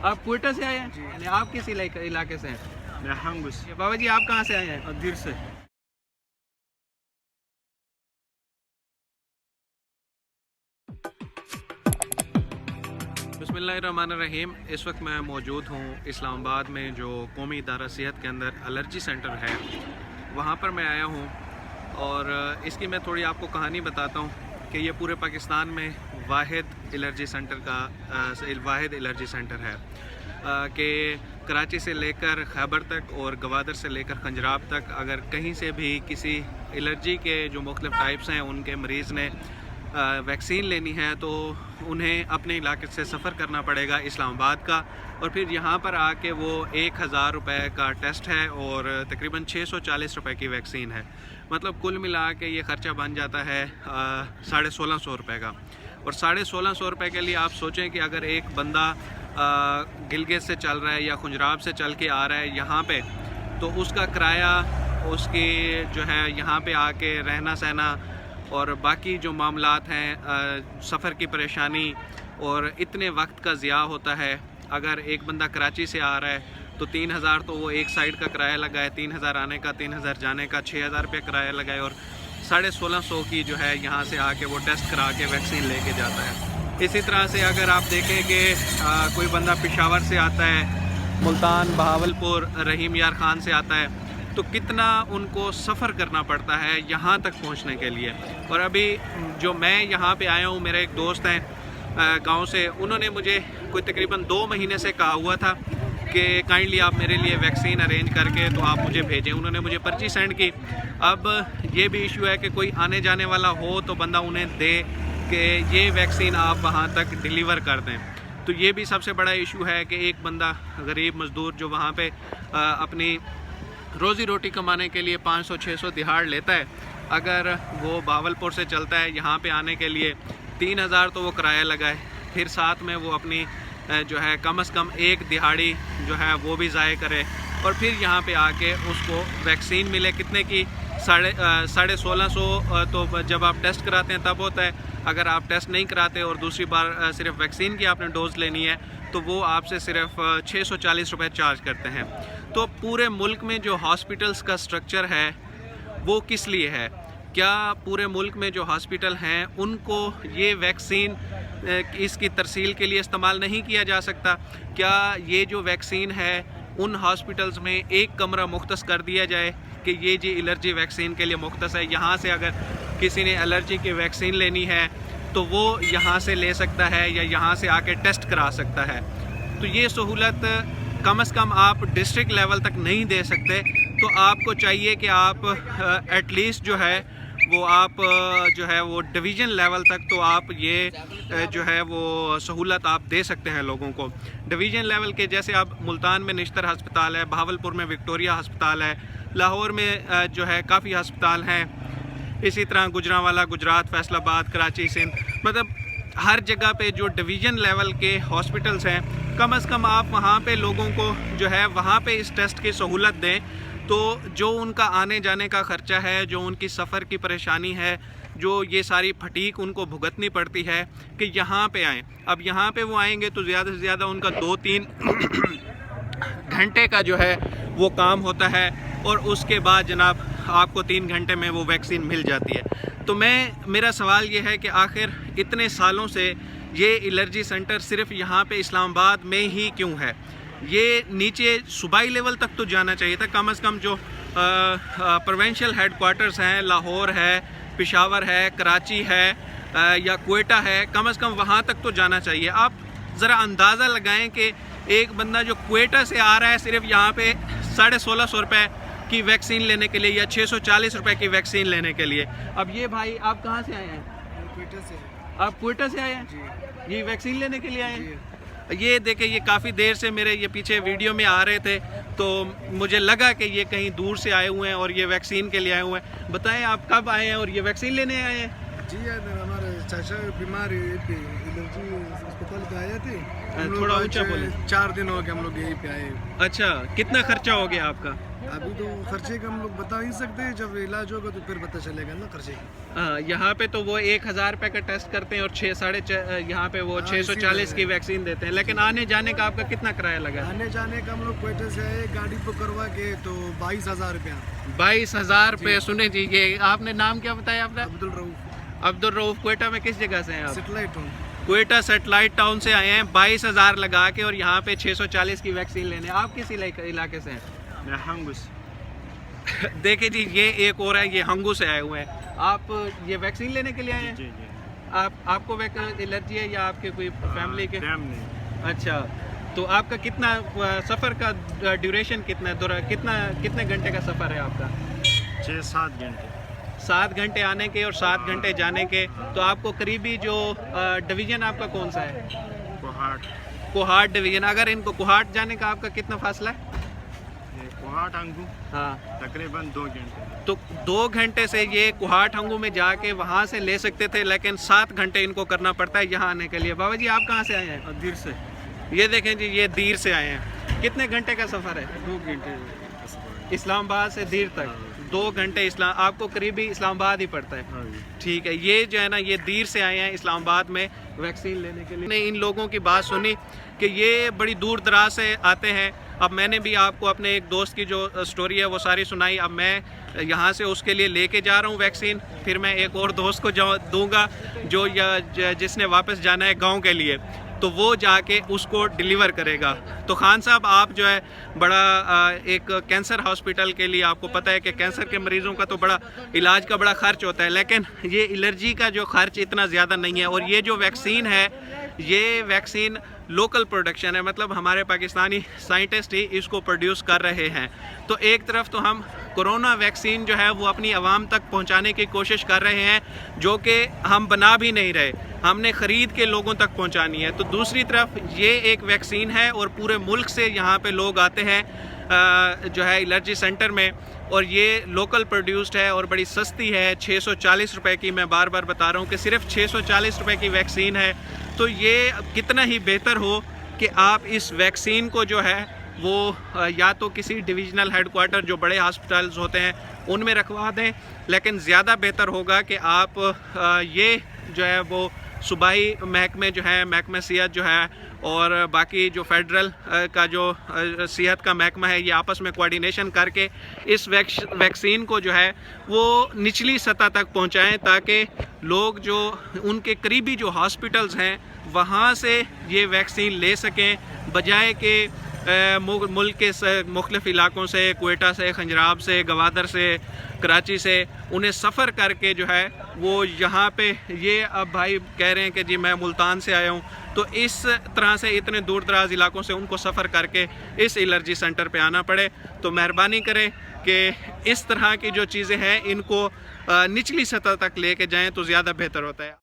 आप क्वेटा से आए हैं? यानी आप किस इलाके से हैं? मैं हंगुस बाबा जी आप कहाँ से आए हैं? अदीर से। बिस्मिल्लाहिर्रहमानिर्रहीम। इस वक्त मैं मौजूद हूँ इस्लामाबाद में, जो कौमी इदारा सेहत के अंदर एलर्जी सेंटर है, वहाँ पर मैं आया हूँ। और इसकी मैं थोड़ी आपको कहानी बताता हूँ कि ये पूरे पाकिस्तान में वाहिद एलर्जी सेंटर है कि कराची से लेकर खैबर तक और गवादर से लेकर खंजराब तक अगर कहीं से भी किसी एलर्जी के जो मुख्तलिफ टाइप्स हैं उनके मरीज़ ने वैक्सीन लेनी है तो उन्हें अपने इलाके से सफ़र करना पड़ेगा इस्लामाबाद का, और फिर यहाँ पर आके वो 1000 रुपये का टेस्ट है और तकरीबन 640 रुपये की वैक्सीन है। मतलब कुल मिला के ये ख़र्चा बन जाता है 1650 रुपये का। और 1650 रुपये के लिए आप सोचें कि अगर एक बंदा गिलगित से चल रहा है या खुंजराब से चल के आ रहा है यहाँ पे, तो उसका किराया, उसकी जो है यहाँ पे आके रहना सहना और बाकी जो मामलात हैं, सफ़र की परेशानी और इतने वक्त का ज़िया होता है। अगर एक बंदा कराची से आ रहा है तो 3000 तो वो एक साइड का किराया लगा है, 3000 आने का, 3000 जाने का, 6000 रुपये किराया लगा है, और 1650 की जो है यहाँ से आके वो टेस्ट करा के वैक्सीन लेके जाता है। इसी तरह से अगर आप देखें कि कोई बंदा पेशावर से आता है, मुल्तान, बहावलपुर, रहीम यार ख़ान से आता है, तो कितना उनको सफ़र करना पड़ता है यहाँ तक पहुँचने के लिए। और अभी जो मैं यहाँ पे आया हूँ, मेरे एक दोस्त हैं गांव से, उन्होंने मुझे कोई तकरीबन 2 महीने से कहा हुआ था कि काइंडली आप मेरे लिए वैक्सीन अरेंज करके तो आप मुझे भेजें। उन्होंने मुझे पर्ची सेंड की। अब ये भी इशू है कि कोई आने जाने वाला हो तो बंदा उन्हें दे कि ये वैक्सीन आप वहाँ तक डिलीवर कर दें। तो ये भी सबसे बड़ा इशू है कि एक बंदा गरीब मज़दूर जो वहाँ पे अपनी रोज़ी रोटी कमाने के लिए 500-600 दिहाड़ लेता है, अगर वो बावलपुर से चलता है यहाँ पे आने के लिए 3000 तो वो किराया लगाए, फिर साथ में वो अपनी जो है कम से कम एक दिहाड़ी जो है वो भी ज़ाय करे, और फिर यहाँ पे आके उसको वैक्सीन मिले कितने की 1650। तो जब आप टेस्ट कराते हैं तब होता है। अगर आप टेस्ट नहीं कराते और दूसरी बार सिर्फ वैक्सीन की आपने डोज़ लेनी है तो वो आपसे सिर्फ 640 रुपये चार्ज करते हैं। तो पूरे मुल्क में जो हॉस्पिटल्स का स्ट्रक्चर है वो किस लिए है? क्या पूरे मुल्क में जो हॉस्पिटल हैं उनको ये वैक्सीन इसकी तरसील के लिए इस्तेमाल नहीं किया जा सकता? क्या ये जो वैक्सीन है उन हॉस्पिटल्स में एक कमरा मुख्तस कर दिया जाए कि ये जी एलर्जी वैक्सीन के लिए मुख्तस है, यहाँ से अगर किसी ने एलर्जी की वैक्सीन लेनी है तो वो यहाँ से ले सकता है या यहाँ से आके टेस्ट करा सकता है। तो ये सहूलत कम से कम आप डिस्ट्रिक्ट लेवल तक नहीं दे सकते, तो आपको चाहिए कि आप एटलीस्ट जो है वो आप जो है वो डिवीज़न लेवल तक तो आप ये जो है वो सहूलत आप दे सकते हैं लोगों को। डिवीज़न लेवल के जैसे अब मुल्तान में निश्तर हस्पताल है, बहावलपुर में विक्टोरिया हस्पताल है, लाहौर में जो है काफ़ी हस्पताल हैं, इसी तरह गुजरांवाला, गुजरात, फैसलाबाद, कराची, सिंध, मतलब हर जगह पे जो डिवीज़न लेवल के हॉस्पिटल्स हैं, कम से कम आप वहाँ पे लोगों को जो है वहाँ पे इस टेस्ट की सहूलत दें, तो जो उनका आने जाने का ख़र्चा है, जो उनकी सफ़र की परेशानी है, जो ये सारी फटीक उनको भुगतनी पड़ती है कि यहाँ पे आएँ। अब यहाँ पे वो आएंगे तो ज़्यादा से ज़्यादा उनका 2-3 घंटे का जो है वो काम होता है, और उसके बाद जनाब आपको 3 घंटे में वो वैक्सीन मिल जाती है। तो मेरा सवाल ये है कि आखिर इतने सालों से ये एलर्जी सेंटर सिर्फ यहाँ पे इस्लामाबाद में ही क्यों है? ये नीचे सूबाई लेवल तक तो जाना चाहिए था। कम से कम जो प्रोविंशियल हेडक्वार्टर्स हैं, लाहौर है, पेशावर है, कराची है या क्वेटा है, कम से कम वहाँ तक तो जाना चाहिए। आप ज़रा अंदाज़ा लगाएं कि एक बंदा जो क्वेटा से आ रहा है सिर्फ यहाँ पे 1650 रुपये की वैक्सीन लेने के लिए या 640 रुपये की वैक्सीन लेने के लिए। अब ये भाई आप कहाँ से आए हैं? क्वेटा से। आप क्वेटा से आए हैं जी। ये वैक्सीन लेने के लिए आए हैं? ये देखें, ये काफ़ी देर से मेरे ये पीछे वीडियो में आ रहे थे, तो मुझे लगा कि ये कहीं दूर से आए हुए हैं और ये वैक्सीन के लिए आए हुए हैं। बताएं आप कब आए हैं और ये वैक्सीन लेने आए हैं? जी हमारे चाचा बीमार एलर्जी अस्पताल पे आए थे। थोड़ा ऊंचा बोले। 4 दिन हो गए हम लोग यहीं पे आए। अच्छा, कितना खर्चा हो गया आपका? अभी तो खर्चे का हम लोग बता नहीं सकते, जब इलाज होगा तो फिर पता चलेगा ना खर्चे का। यहाँ पे तो वो 1000 रुपये का टेस्ट करते हैं और 6 यहाँ पे वो 640 की वैक्सीन देते हैं। लेकिन आने जाने का आपका कितना किराया लगा? आने जाने का हम लोग क्वेटा से आए, गाड़ी बुक करवा के तो 22,000 रुपया। 22,000 रुपये। सुने जी, ये आपने नाम क्या बताया आपका? अब्दुल रऊफ। अब्दुल रऊफ। क्वेटा में किस जगह से हैं आप? सेटेलाइट हूँ। क्वेटा सेटेलाइट टाउन से आए हैं 22,000 लगा के, और यहाँ पे 640 की वैक्सीन लेने। आप किस इलाके से हैं? मैं हंगुस। देखिए जी, ये एक और है, ये हंगू से आए हुए हैं। आप ये वैक्सीन लेने के लिए आए हैं? जी जी। आपको एलर्जी है या आपके कोई फैमिली के? नहीं। अच्छा, तो आपका कितना सफ़र का ड्यूरेशन कितना है? कितने घंटे का सफ़र है आपका? 6-7 घंटे। 7 घंटे आने के और 7 घंटे जाने के। तो आपको करीबी जो डिवीज़न आपका कौन सा है? कोहाट डिवीज़न। अगर इनको कोहाट जाने का आपका कितना फासला है? कोहाट हंगू हाँ, तकरीबन 2 घंटे। तो 2 घंटे से ये कोहाट हंगू में जाके वहाँ से ले सकते थे, लेकिन 7 घंटे इनको करना पड़ता है यहाँ आने के लिए। बाबा जी, आप कहाँ से आए हैं? दीर से। ये देखें जी, ये दीर से आए हैं। कितने घंटे का सफ़र है? 2 घंटे इस्लामाबाद से दीर तक 2 घंटे। आपको करीबी इस्लामाबाद ही पड़ता है। ठीक है। ये जो है ना, ये दीर से आए हैं इस्लामाबाद में वैक्सीन लेने के लिए। मैंने इन लोगों की बात सुनी कि ये बड़ी दूर दराज से आते हैं। अब मैंने भी आपको अपने एक दोस्त की जो स्टोरी है वो सारी सुनाई। अब मैं यहाँ से उसके लिए लेके जा रहा हूँ वैक्सीन, फिर मैं एक और दोस्त को दूंगा जो जिसने वापस जाना है गांव के लिए, तो वो जाके उसको डिलीवर करेगा। तो खान साहब, आप जो है बड़ा एक कैंसर हॉस्पिटल के लिए, आपको पता है कि कैंसर के मरीज़ों का तो बड़ा इलाज का बड़ा ख़र्च होता है, लेकिन ये एलर्जी का जो ख़र्च इतना ज़्यादा नहीं है। और ये जो वैक्सीन है, ये वैक्सीन लोकल प्रोडक्शन है, मतलब हमारे पाकिस्तानी साइंटिस्ट ही इसको प्रोड्यूस कर रहे हैं। तो एक तरफ तो हम कोरोना वैक्सीन जो है वो अपनी आवाम तक पहुंचाने की कोशिश कर रहे हैं, जो कि हम बना भी नहीं रहे, हमने ख़रीद के लोगों तक पहुंचानी है। तो दूसरी तरफ ये एक वैक्सीन है और पूरे मुल्क से यहाँ पे लोग आते हैं जो है एलर्जी सेंटर में, और ये लोकल प्रोड्यूस्ड है और बड़ी सस्ती है। 640 रुपए की, मैं बार बार बता रहा हूँ कि सिर्फ 640 रुपए की वैक्सीन है। तो ये कितना ही बेहतर हो कि आप इस वैक्सीन को जो है वो या तो किसी डिविजनल हेडक्वार्टर जो बड़े हॉस्पिटल्स होते हैं उनमें रखवा दें, लेकिन ज़्यादा बेहतर होगा कि आप ये जो है वो सूबाई महकमे जो है, महकमा सेहत जो है और बाकी जो फेडरल का जो सेहत का महकमा है, ये आपस में कोऑर्डिनेशन करके इस वैक्सीन को जो है वो निचली सतह तक पहुंचाएं, ताकि लोग जो उनके करीबी जो हॉस्पिटल्स हैं वहाँ से ये वैक्सीन ले सकें, बजाय कि मुल्क के मुख्तलिफ इलाकों से, क्वेटा से, खंजराब से, गवादर से, कराची से उन्हें सफ़र करके जो है वो यहाँ पे, ये अब भाई कह रहे हैं कि जी मैं मुल्तान से आया हूँ, तो इस तरह से इतने दूर दराज इलाकों से उनको सफ़र करके इस एलर्जी सेंटर पे आना पड़े। तो मेहरबानी करें कि इस तरह की जो चीज़ें हैं इनको निचली सतह तक लेके जाएं तो ज़्यादा बेहतर होता है।